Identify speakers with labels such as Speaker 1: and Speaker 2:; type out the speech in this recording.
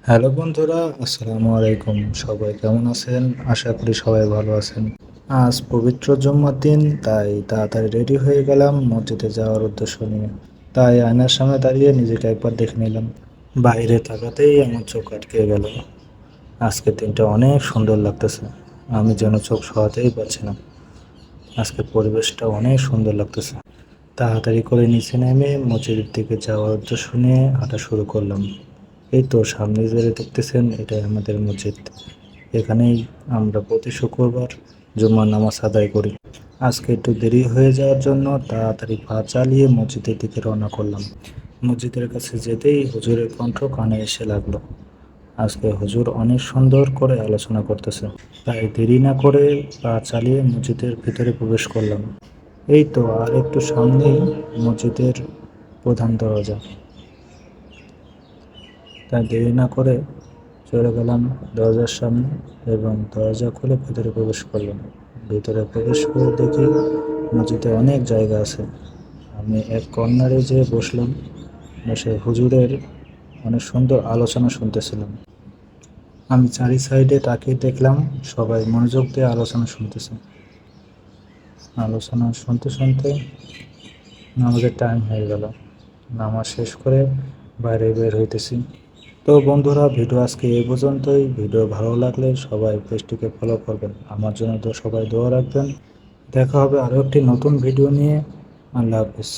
Speaker 1: Hello বন্ধুরা, আসসালামু আলাইকুম। সবাই কেমন আছেন? আশা করি সবাই ভালো আছেন। আজ পবিত্র জুম্মার দিন, তাই তাড়াতাড়ি রেডি হয়ে গেলাম মসজিদে যাওয়ার উদ্দেশ্য নিয়ে। তাই আয়নার সামনে দাঁড়িয়ে নিজেকে একবার দেখে নিলাম। বাইরে তাকাতেই আমার চোখ আটকে গেল। আজকের দিনটা অনেক সুন্দর লাগতেছে। আমি যেন চোখ সরাতেই পারছি না। আজকের পরিবেশটা অনেক সুন্দর লাগতেছে। তাড়াতাড়ি করে নিচে নেমে মসজিদের দিকে যাওয়ার উদ্দেশ্য নিয়ে হাঁটা শুরু করলাম। এই তো সামনে যে দেখতেছেন, এটাই আমাদের মসজিদ। এখানেই আমরা প্রতি শুক্রবার জুম্মার নামাজ আদায় করি। আজকে একটু দেরি হয়ে যাওয়ার জন্য তাড়াতাড়ি পা চালিয়ে মসজিদের দিকে রওনা করলাম। মসজিদের কাছে যেতেই হুজুরের কণ্ঠ কানে এসে লাগলো। আজকে হুজুর অনেক সুন্দর করে আলোচনা করতেছে। তাই দেরি না করে পা চালিয়ে মসজিদের ভিতরে প্রবেশ করলাম। এই তো আর একটু সামনেই মসজিদের প্রধান দরজা। তাই দেরি না করে চলে গেলাম দরজার সামনে এবং দরজা খুলে ভেতরে প্রবেশ করলাম। ভেতরে প্রবেশ করে দেখি মসজিদে অনেক জায়গা আছে। আমি এক কর্নারে যেয়ে বসলাম। বসে হুজুরের অনেক সুন্দর আলোচনা শুনতেছিলাম। আমি চারি সাইডে তাকিয়ে দেখলাম সবাই মনোযোগ দিয়ে আলোচনা শুনতেছে। আলোচনা শুনতে শুনতে নামাজের টাইম হয়ে গেল। নামাজ শেষ করে বাইরে বের হইতেছি। তো বন্ধুরা, ভিডিও আজকে এই পর্যন্তই। ভিডিও ভালো লাগলে সবাই পেজটিকে ফলো করবেন। আমার জন্য তো সবাই দোয়া রাখবেন। দেখা হবে আরও একটি নতুন ভিডিও নিয়ে। আল্লাহ হাফিজ।